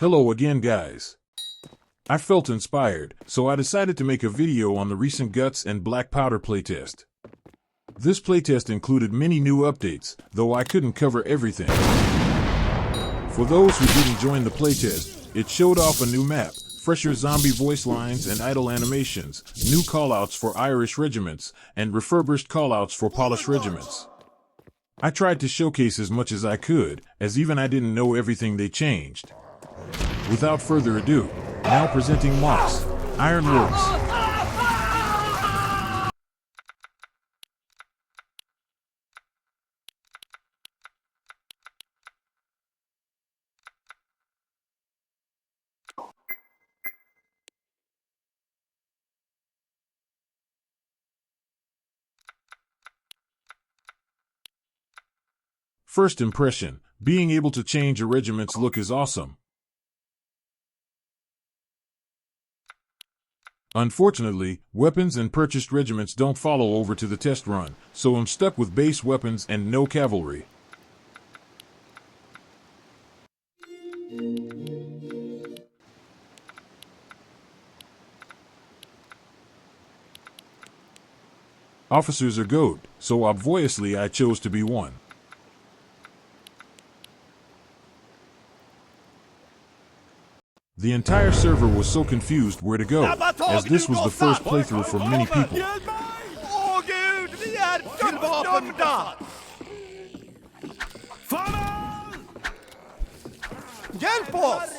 Hello again, guys. I felt inspired, so I decided to make a video on the recent Guts and Blackpowder playtest. This playtest included many new updates, though I couldn't cover everything. For those who didn't join the playtest, it showed off a new map, fresher zombie voice lines and idle animations, new callouts for Irish regiments, and refurbished callouts for Polish regiments. I tried to showcase as much as I could, as even I didn't know everything they changed. Without further ado, now presenting Moss, Ironworks. First impression, being able to change a regiment's look is awesome. Unfortunately, weapons and purchased regiments don't follow over to the test run, so I'm stuck with base weapons and no cavalry. Officers are good, so obviously I chose to be one. The entire server was so confused where to go, as this was the first playthrough for many people. Åh Gud, vi är dödsdömda! Hjälp oss!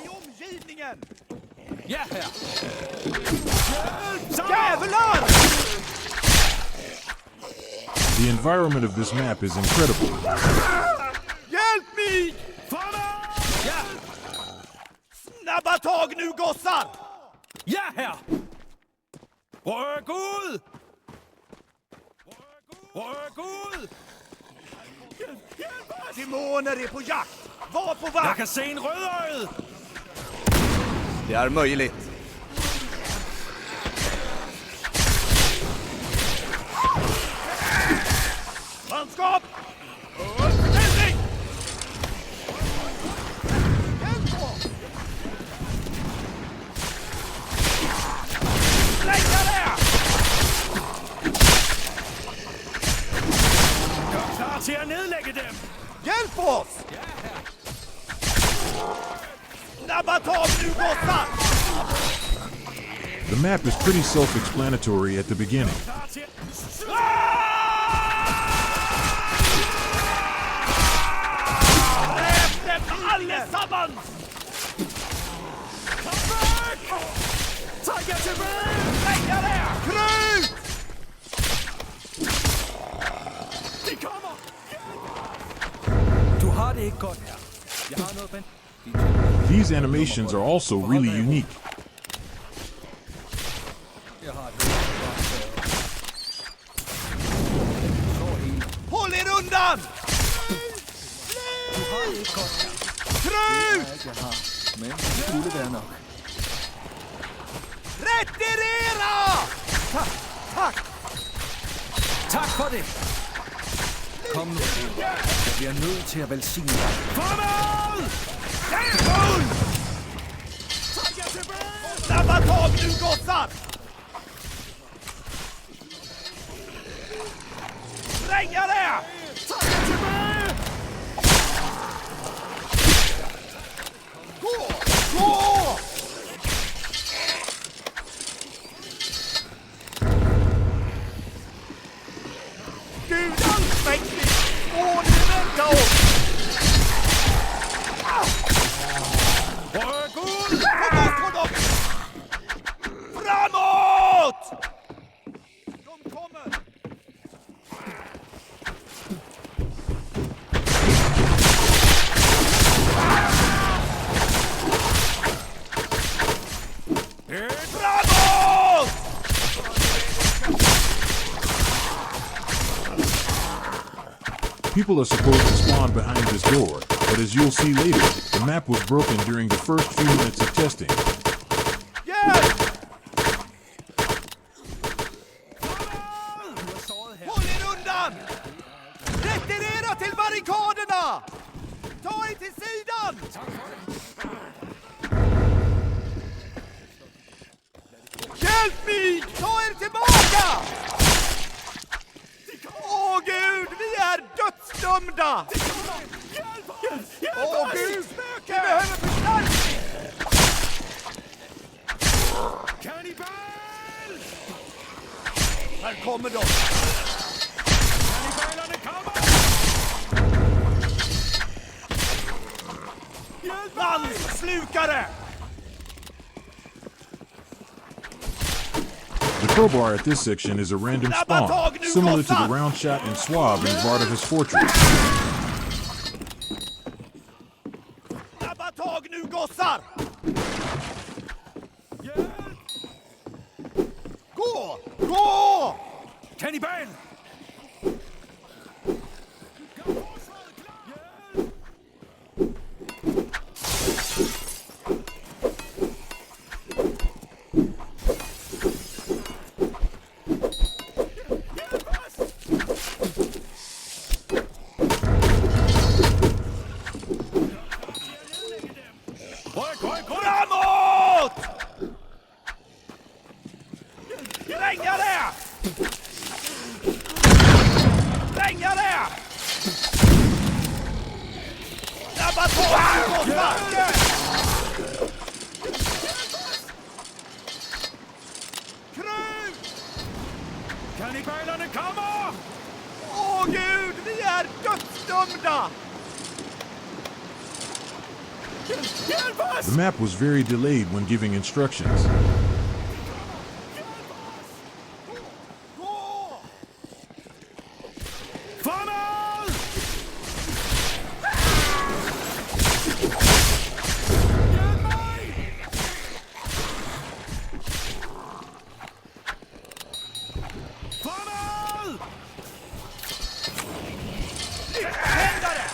Jävlar! The environment of this map is incredible. Hjälp mig! Snabba tag nu, gossar! Ja, herr! Ryk ud! Ryk ud! Demoner är på jakt! Var på Jeg vakt! kan se en rødøjet! Det är möjligt. Manskap! Ställning! Hjälp oss! Lägga där! Jeg er klar til at nedlægge dem! Hjälp oss! Snabba tag nu, gossar! The map is pretty self-explanatory at the beginning. Klar til at... Dräp dem allesammans! Træk jer tilbage! Lägga där! Krut! De kommer! Du har det ikke godt her. Jeg har noget band. These animations are also really unique. Jeg har det. Håll er undan! Du har det ikke godt her. Krut! Alt jeg har. Men det skulle være nok. Retirera! Tack! Tak for det! Kom nu. Jeg bliver nødt til at velsigne dig. Fremad! Därifrån! Snabba tag nu, gossar! Spränga det! Gå! Gå! Gud allsmäktig! Åh, det väntar oss! Ryk ud! Kom bort från dem! Framåt! De kommer! Framåt! People are supposed to spawn behind this door, but as you'll see later, the map was broken during the first few minutes of testing. Hjälp! Håll er undan! Retirera till barrikaderna! Ta er till sidan! Åh Gud, vi är dödsdömda! Åh Gud, vi behöver förstärkning! Kannibal! Här kommer de! Kannibalerna kommer! Mansslukare! The crowbar at this section is a random spawn, similar to the round shot and swab in Vardahus Fortress. Snabba tag nu gossar! Gå! Gå! Kannibal! Framåt! Strängare! Strängare! Snabba tag nu gossar! Krut! Kannibalerna kommer! Åh Gud, vi är dödsdömda! The map was very delayed when giving instructions. Gå! Framåt! Framåt! Händare!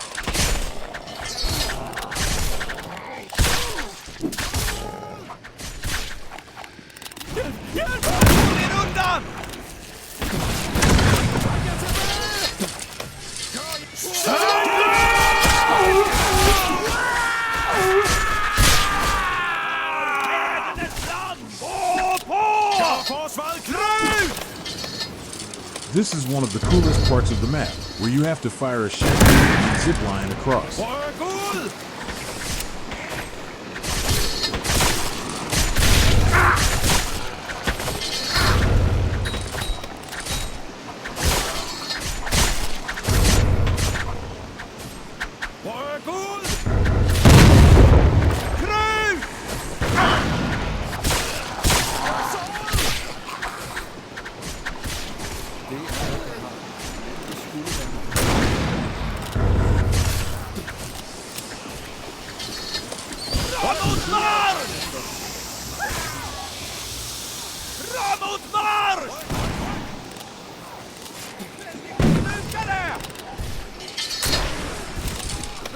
Håll er undan! This is one of the coolest parts of the map, where you have to fire a shot and zip line across. Framåt marsch! Framåt marsch! Slukare!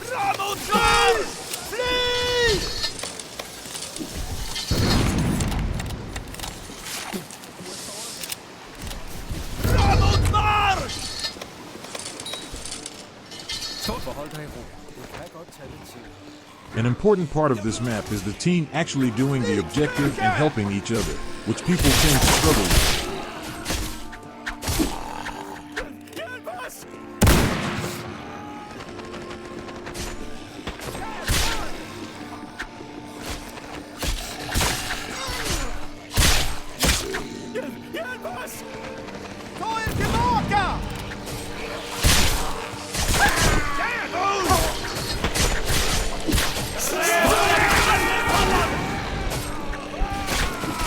Framåt marsch! Fly! Framåt marsch! Forhold dig i ro. Det kan godt tage lidt tid. An important part of this map is the team actually doing the objective and helping each other, which people tend to struggle with. Ta er tillbaka!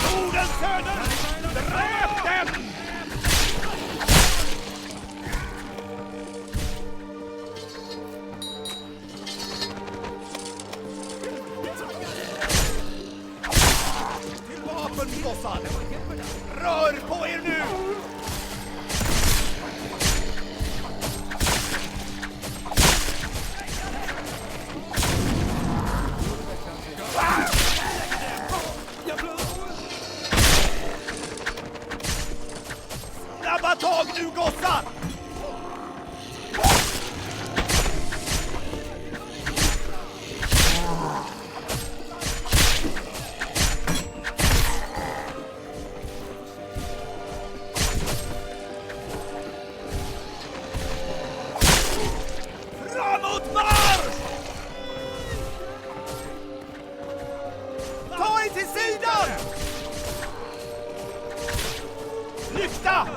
Jordens söner! Dräp dem! Till vapen, gossar! Rör på er nu! Snabba tag nu, gossar! till sidan! Lyfta!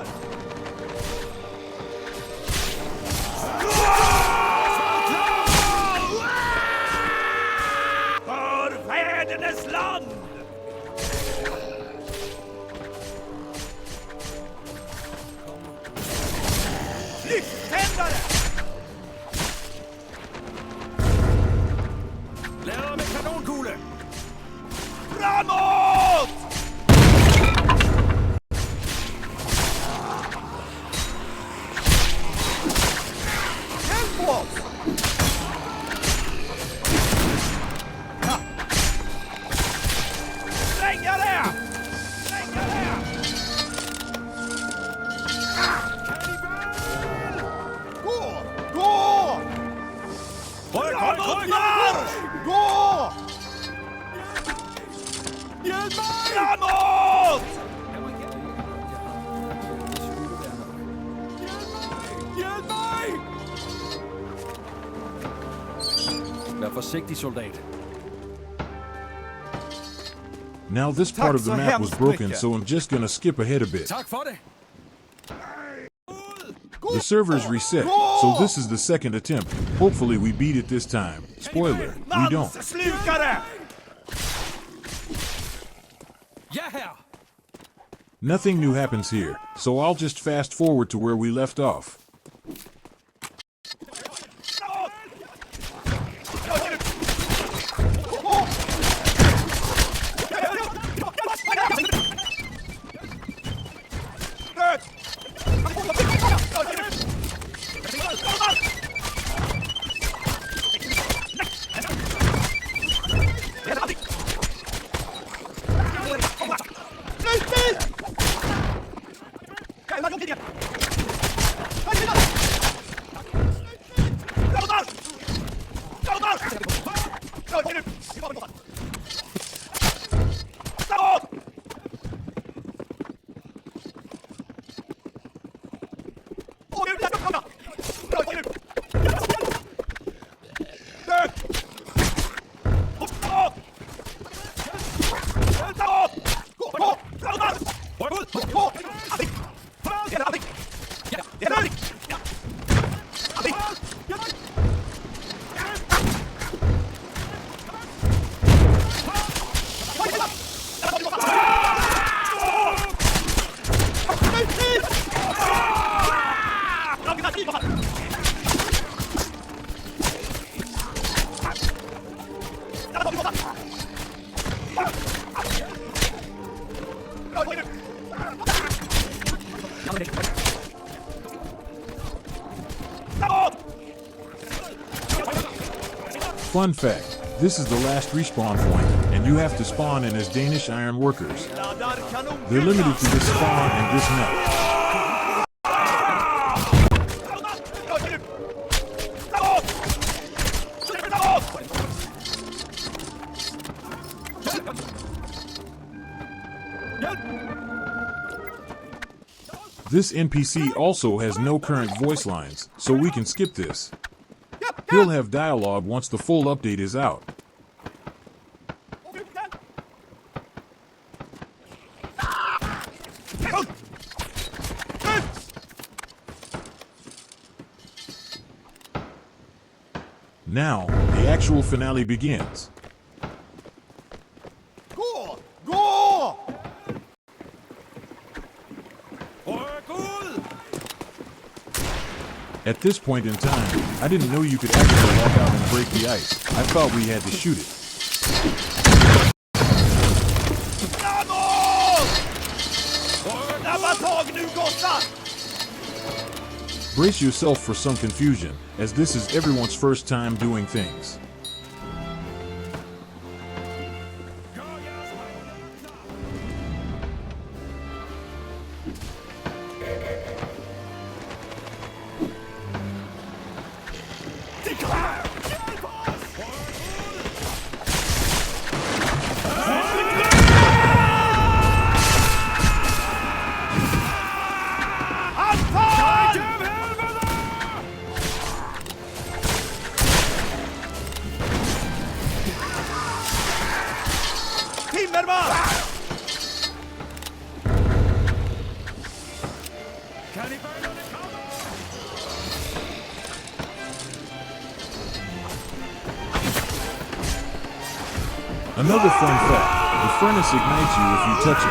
För fädernes land! Lyfttändare! Lader med kanonkugle! Framåt! Hjälp oss! Ja. Strängare! Strängare! Gå! Gå! Framåt marsch! Gå! Hjälp mig! Framåt! Hjälp mig! Vær forsigtig, soldat. Now this part of the map was broken, so I'm just gonna skip ahead a bit. Tak for det. The server's reset, so this is the second attempt. Hopefully we beat it this time. Spoiler, we don't. Mansslukare! Ja, her. Nothing new happens here, so I'll just fast forward to where we left off. Fun fact, this is the last respawn point, and you have to spawn in as Danish iron workers. They're limited to this spawn and this map. This NPC also has no current voice lines, so we can skip this. He'll have dialogue once the full update is out. Now, the actual finale begins. Gå! Gå! At this point in time, I didn't know you could actually walk out and break the ice. I thought we had to shoot it. Brace yourself for some confusion, as this is everyone's first time doing things. Timmerman! Another fun fact, the furnace ignites you if you touch it.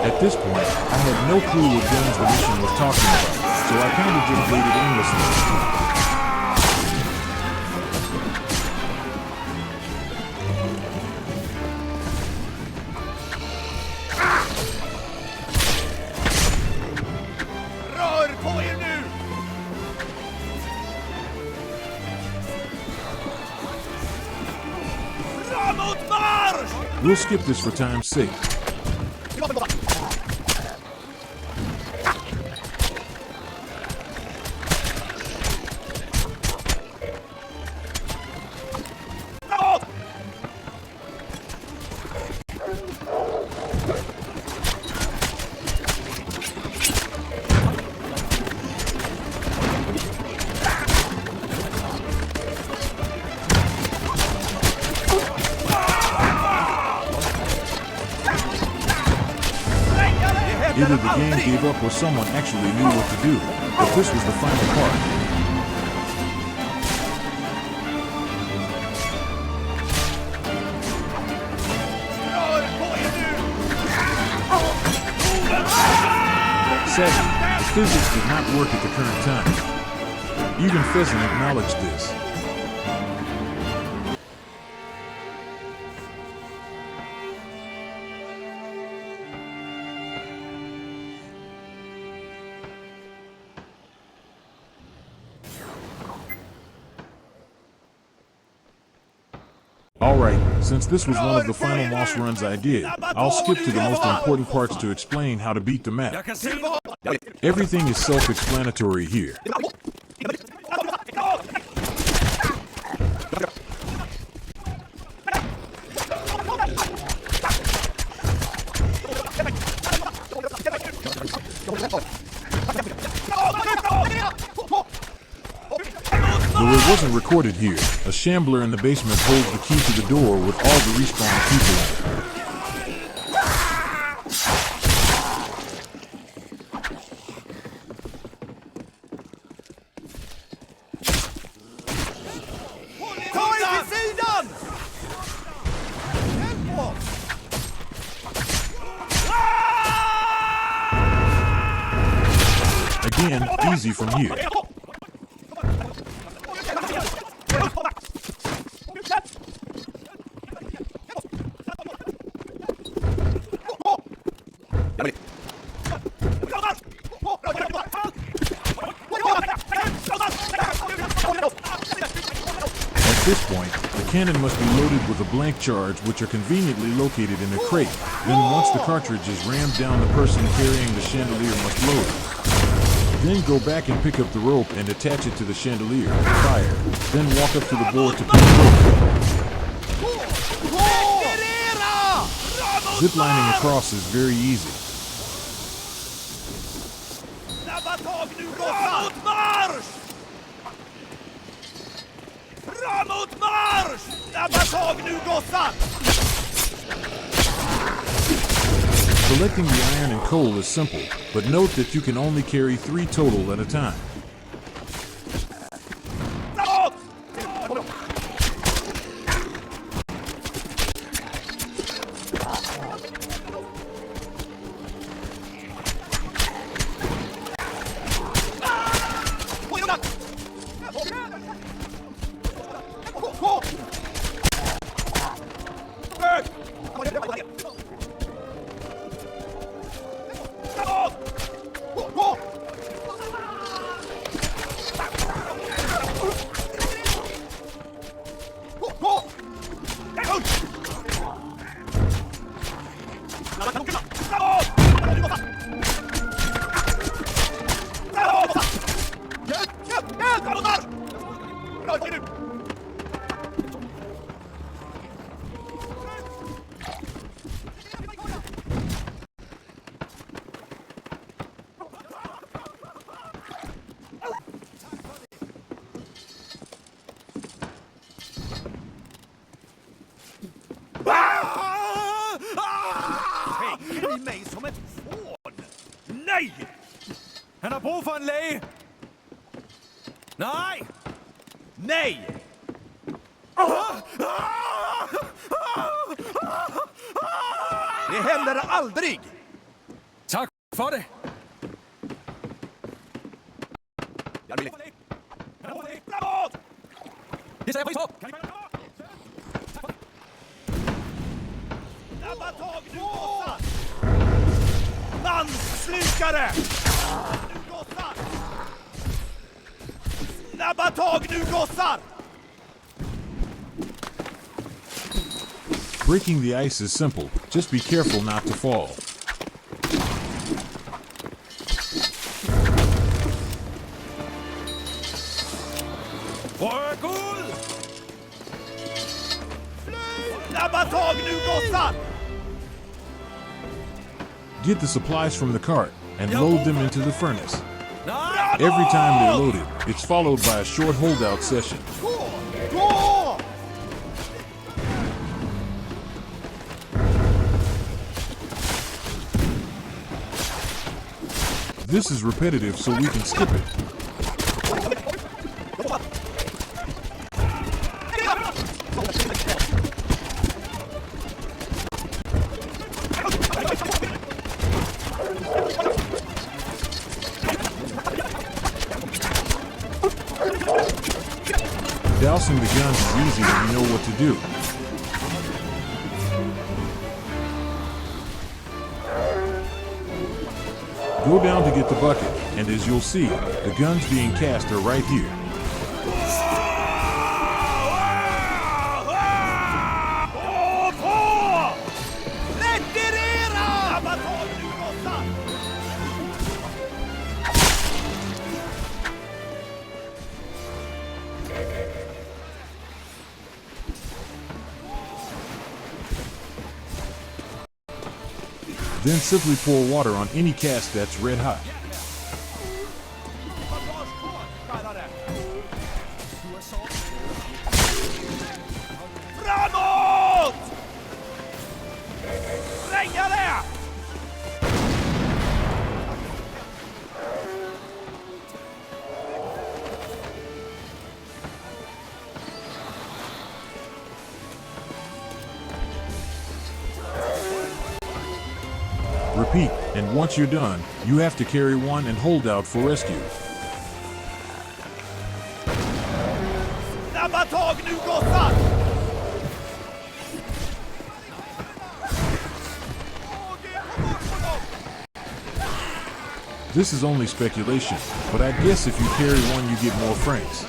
At this point, I had no clue what games the mission was talking about, so I kind of just waited aimlessly. We'll skip this for time's sake. Either the game gave up or someone actually knew what to do, but this was the final part. Sadly, the physics did not work at the current time. Even Pheasant acknowledged this. Alright, since this was one of the final Moss runs I did, I'll skip to the most important parts to explain how to beat the map. Everything is self-explanatory here. Though it wasn't recorded here, a shambler in the basement holds the key to the door with all the respawn people in it. Again, easy from here. At this point, the cannon must be loaded with a blank charge, which are conveniently located in a crate. Then once the cartridge is rammed down, the person carrying the chandelier must load it. Then go back and pick up the rope and attach it to the chandelier. Fire. Then walk up to the board to pull the rope. Ziplining across is very easy. Framåt marsch! Snabba tag nu gossar! Collecting the iron and coal is simple, but note that you can only carry 3 total at a time. Hänger i mig som ett fån! Nej! Han har brug for en læge! Nej! Nej! Det händer aldrig! Tak for det! Jag vill... Framåt! Det sätter jag pris på! Snabba tag nu gossar! Mansslukare! Nu gossar! Snabba tag nu gossar! Breaking the ice is simple, just be careful not to fall. Ryk ud! Snabba tag nu gossar! Get the supplies from the cart and load them into the furnace. Nej! Every time they're loaded, it's followed by a short holdout session. Gå! Gå! This is repetitive, so we can skip it. Dousing the guns is easy when you know what to do. Go down to get the bucket, and as you'll see, the guns being cast are right here. Retirera! Snabba tag nu gossar! Then simply pour water on any cast that's red hot. Framåt! Spränga det! Repeat, and once you're done, you have to carry one and hold out for rescue. Snabba tag nu gossar! This is only speculation, but I guess if you carry one, you get more francs.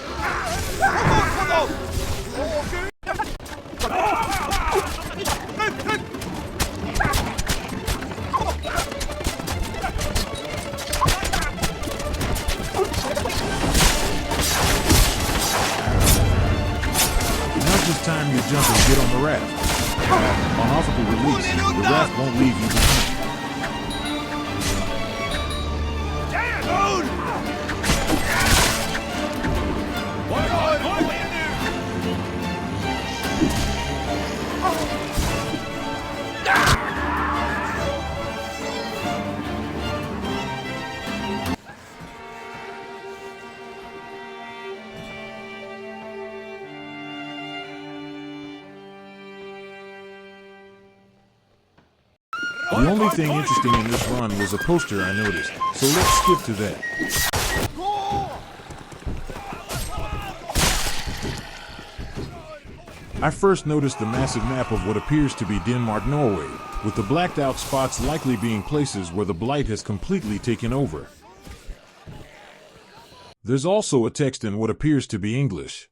jump and get on the raft. On offer release, the raft won't leave you behind. The only thing interesting in this run was a poster I noticed, so let's skip to that. I first noticed the massive map of what appears to be Denmark-Norway, with the blacked out spots likely being places where the blight has completely taken over. There's also a text in what appears to be English.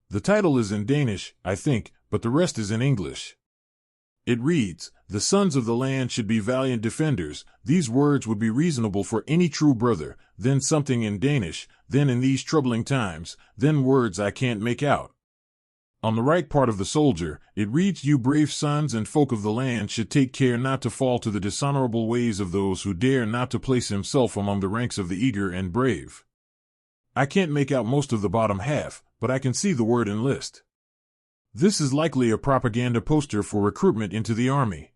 The title is in Danish, I think, but the rest is in English. It reads, "The sons of the land should be valiant defenders." These words would be reasonable for any true brother, then something in Danish, then in these troubling times, then words I can't make out. On the right part of the soldier, it reads, "You brave sons and folk of the land should take care not to fall to the dishonorable ways of those who dare not to place himself among the ranks of the eager and brave." I can't make out most of the bottom half, but I can see the word enlist. This is likely a propaganda poster for recruitment into the army.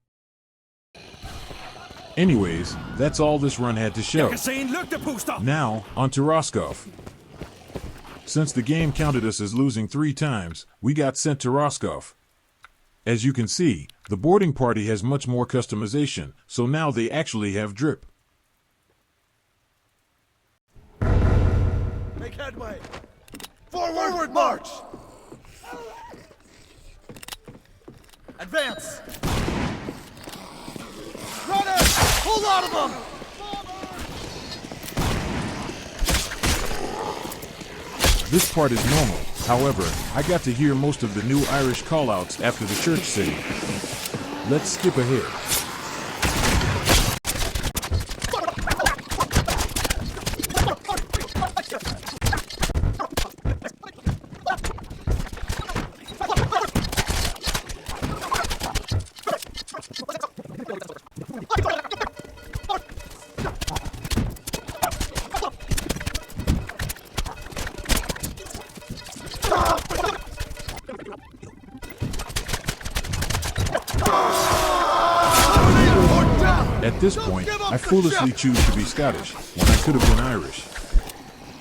Anyways, that's all this run had to show. Now, on to Roscoff. Since the game counted us as losing 3 times, we got sent to Roscoff. As you can see, the boarding party has much more customization, so now they actually have drip. Make headway! Forward march! Advance! Runners! Hold on to them! This part is normal. However, I got to hear most of the new Irish callouts after the church sing. Let's skip ahead. At this point, I foolishly choose to be Scottish, when I could have been Irish.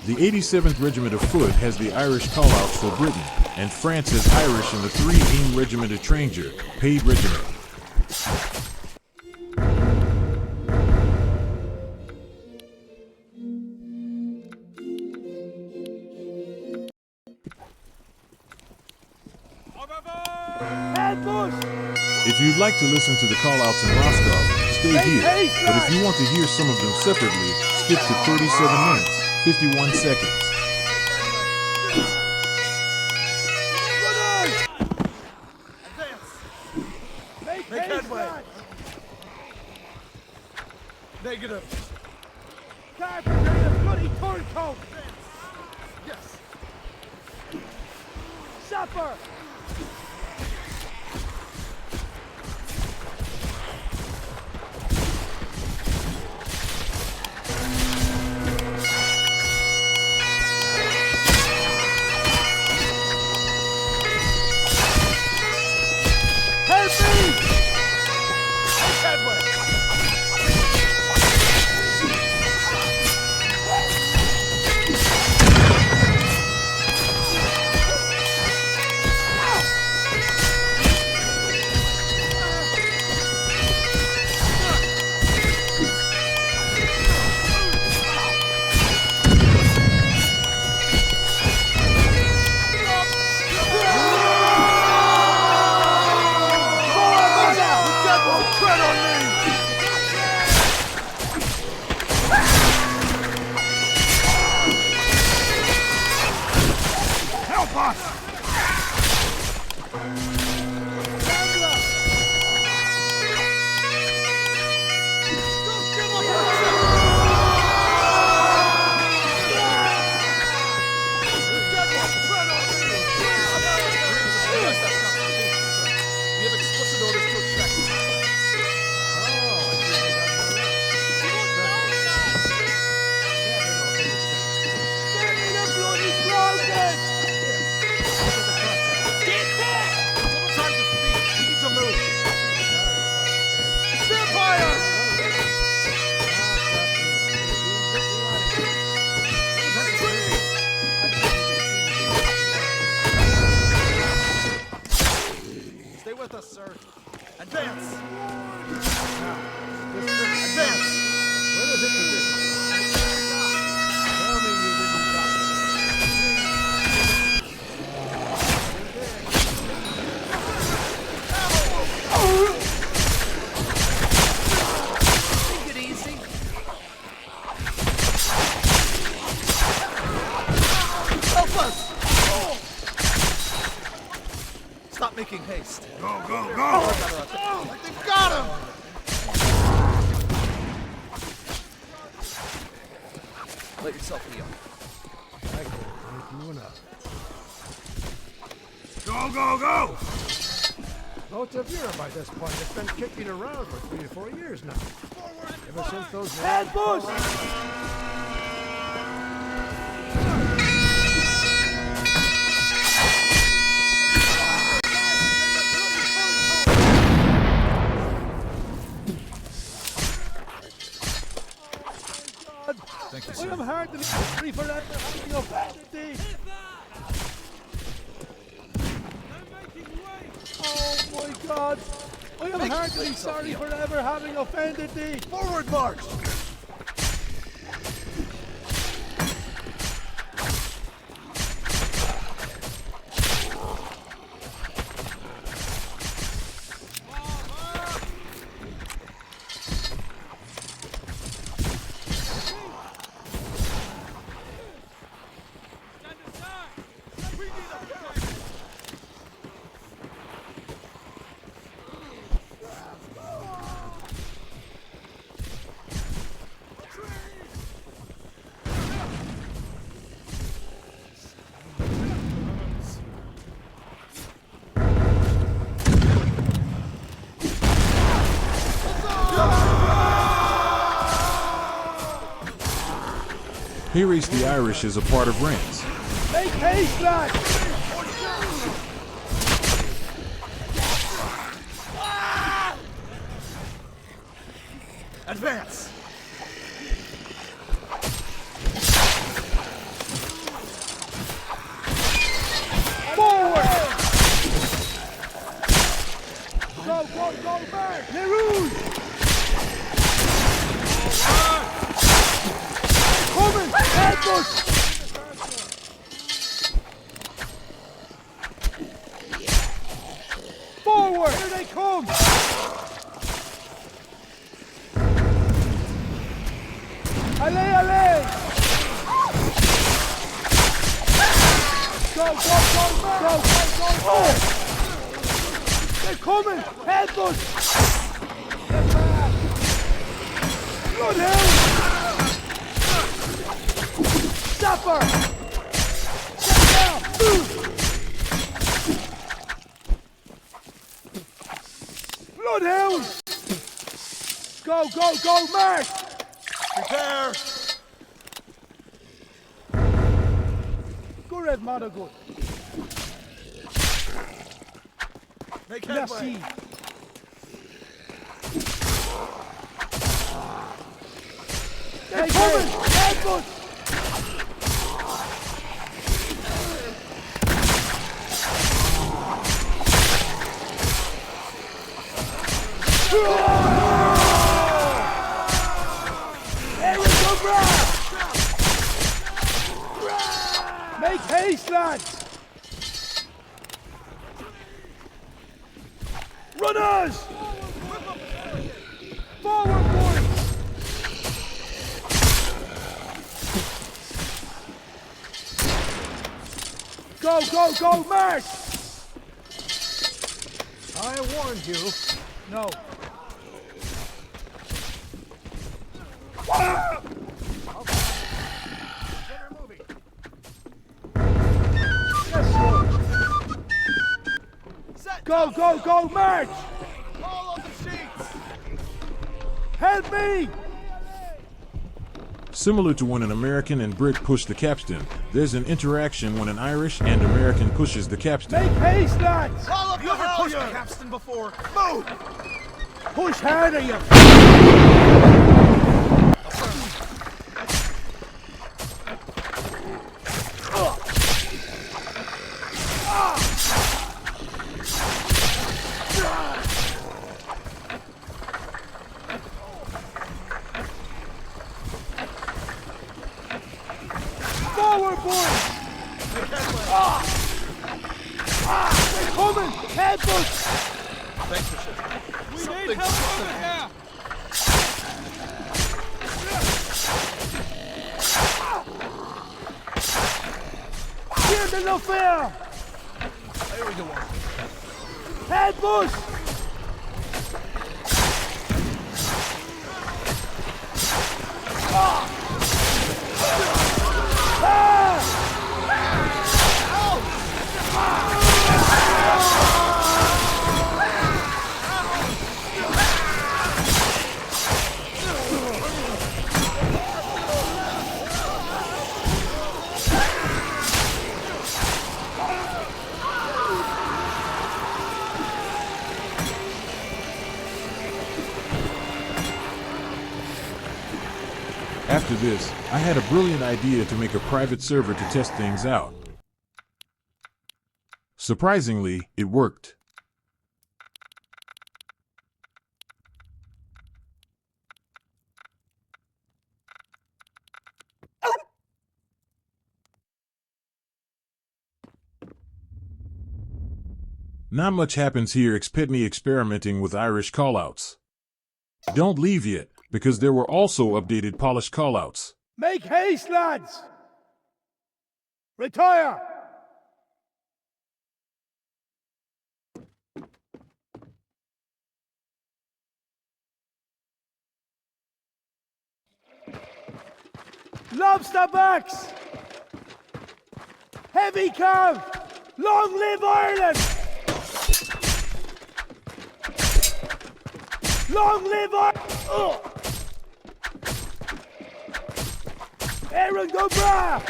The 87th Regiment of Foot has the Irish callouts for Britain, and France has Irish in the 3 Regiment of Tranger, paid regiment. If you'd like to listen to the callouts in Roscoff, stay here, but if you want to hear some of them separately, skip to 37 minutes, 51 seconds. Make headway! Negative! Carpenter, bloody turncoat! Yes! Supper! making haste. Go, go, go! They've got him! Let yourself be on. Go, go, go! Most of Europe by this point has been kicking around for 3 or 4 years now. Ever since those Head bush! Thank you, I sir. am hard to be free for that having offended thee. Oh my God! I am hard to be sorry for ever having offended thee. Forward march! He raced the Irish as a part of rants. Make haste, lad! Advance! Forward! Go, go, go, back! Les Rouges! Coming! Ambush! Forward! Here they come! Allez, allez! Go, go, go, man! Go, go, go, go! They're coming! Ambush! Get back! Bloodhound! Stopper! Sit down! Move! Bloodhound! Go, go, go, march! Prepare! Go, Red Madagood. Make headway! Merci. They're coming! Ambush! Make haste, lads! Runners! Forward, boys! Go, go, go, march! I warned you. No. Go, go, go, march! All on the sheets! Help me! Similar to when an American and Brit push the capstan, there's an interaction when an Irish and American pushes the capstan. Make haste, lads! All of you ever pushed the capstan before? Move! Push harder, you... Forward, boys! They're coming! Headbutt! Thanks for shit. We need help over here! Here, the no fair! There we go. Help us! After this, I had a brilliant idea to make a private server to test things out. Surprisingly, it worked. Not much happens here except me experimenting with Irish callouts. Don't leave yet, because there were also updated Polish callouts. Make haste, lads! Retire! Lobster backs! Heavy carve! Long live Ireland! Long live Ireland! Aaron go bra!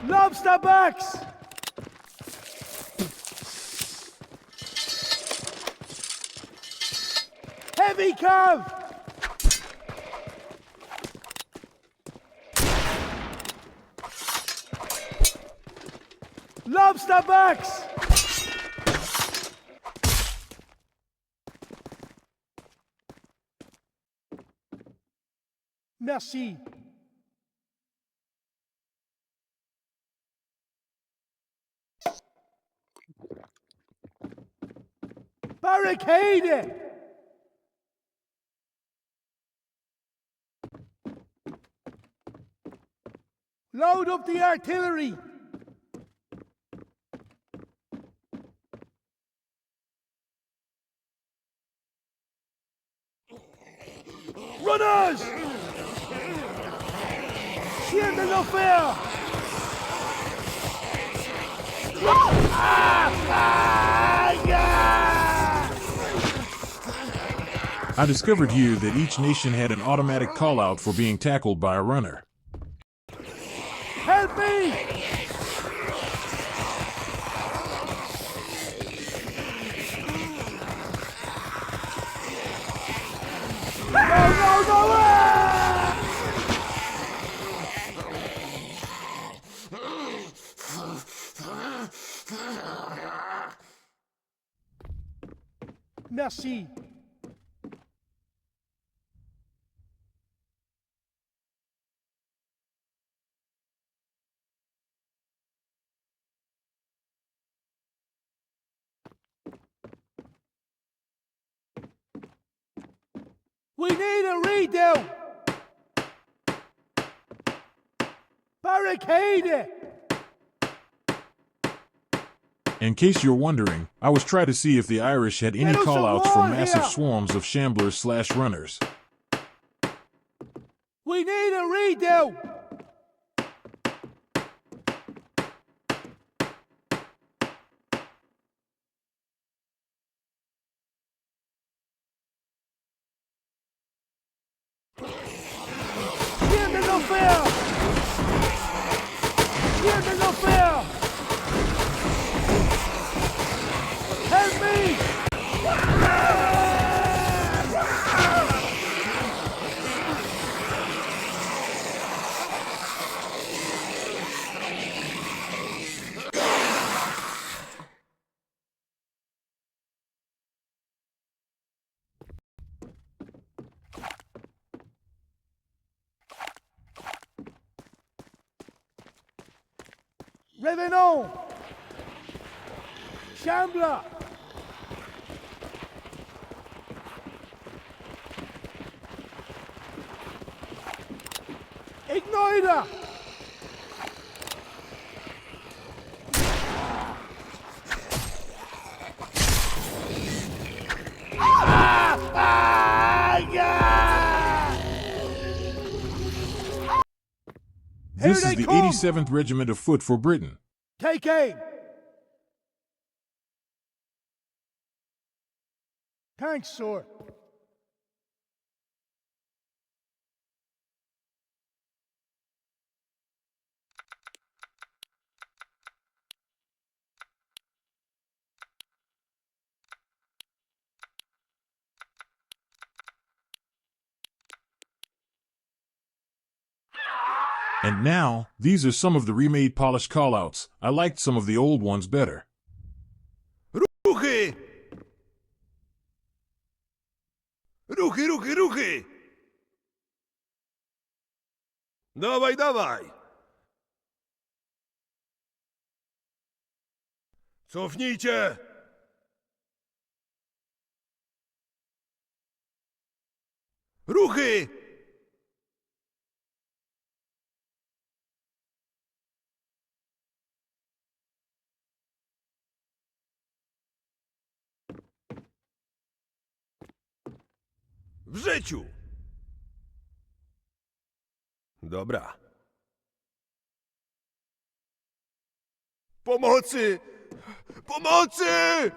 Lobster backs! Heavy carve! Lobster backs! Merci. Barricade! Load up the artillery! Runners! Shield de l'affaire! I discovered here that each nation had an automatic callout for being tackled by a runner. Help me! No! Merci. We need a redo! Barricade it! In case you're wondering, I was trying to see if the Irish had any Get us a callouts wall for massive here. swarms of shamblers/runners. We need a redo! Shield de l'affaire! Shield de l'affaire! Help me! Revenons! Chambre! Igniter! This Here is they the come! 87th Regiment of Foot for Britain. Take aim! Thanks, sir. And now, these are some of the remade polished callouts. I liked some of the old ones better. Ruchy! Ruchy, ruchy, ruchy! Dawaj, dawaj! Cofnijcie! Ruchy! W życiu! Dobra. Pomocy! Pomocy!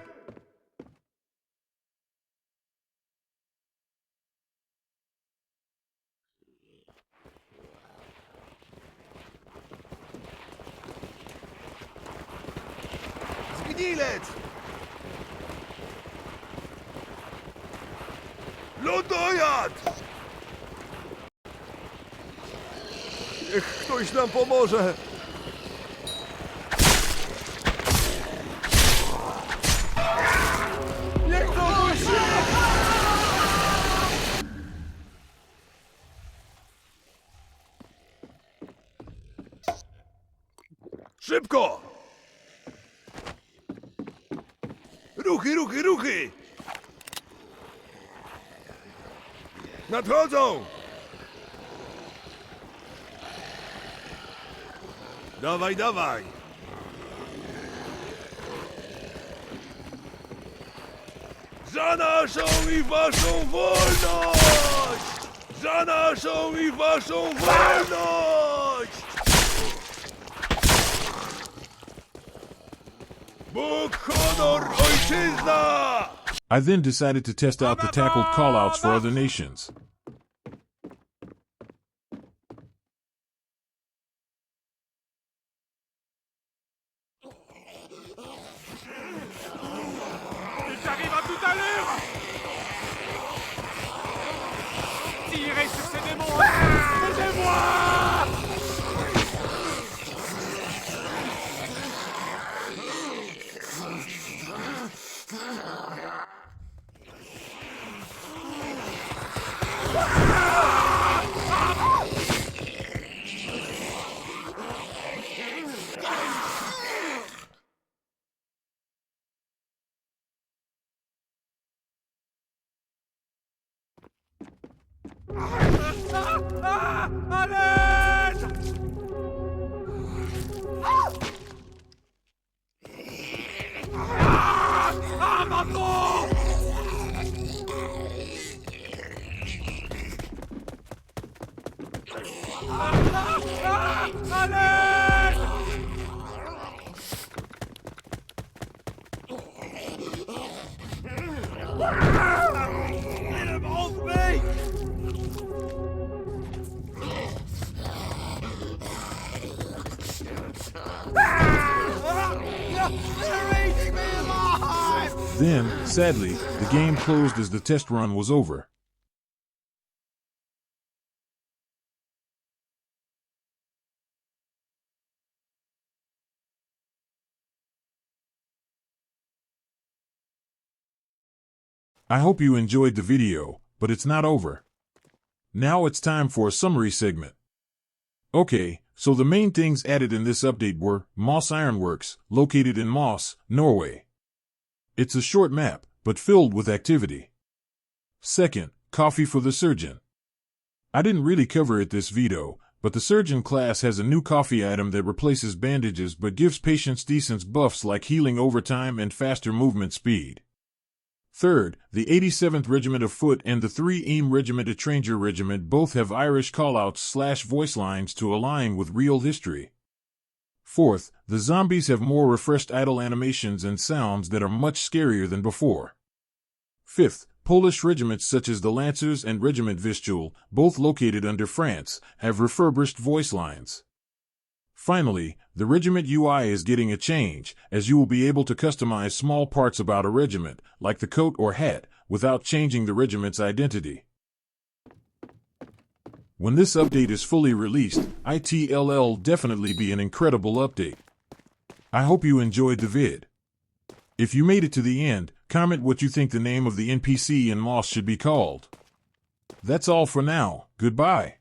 Zgnilec! Lodojad! Niech ktoś nam pomoże! Niech ktoś się... Szybko! Ruchy, ruchy, ruchy! Nadchodzą! Dawaj, dawaj! Za naszą i waszą wolność! Za naszą i waszą wolność! Bóg, honor, ojczyzna! I then decided to test out the tackled callouts for other nations. J'arrive à toute allure! Tirez sur ces démons! Aidez-moi! À l'aide! Maman! À l'aide! Get him off me! They're eating me alive! Then, sadly, the game closed as the test run was over. I hope you enjoyed the video, but it's not over. Now it's time for a summary segment. Okay, so the main things added in this update were Moss Ironworks, located in Moss, Norway. It's a short map, but filled with activity. Second, Coffee for the Surgeon. I didn't really cover it this video, but the Surgeon class has a new coffee item that replaces bandages but gives patients decent buffs like healing over time and faster movement speed. Third, the 87th Regiment of Foot and the 3 Regiment Étranger Regiment both have Irish callouts/voice lines to align with real history. Fourth, the zombies have more refreshed idle animations and sounds that are much scarier than before. Fifth, Polish regiments such as the Lancers and Regiment Vistule, both located under France, have refurbished voice lines. Finally, the regiment UI is getting a change, as you will be able to customize small parts about a regiment, like the coat or hat, without changing the regiment's identity. When this update is fully released, it'll definitely be an incredible update. I hope you enjoyed the vid. If you made it to the end, comment what you think the name of the NPC in Moss should be called. That's all for now. Goodbye.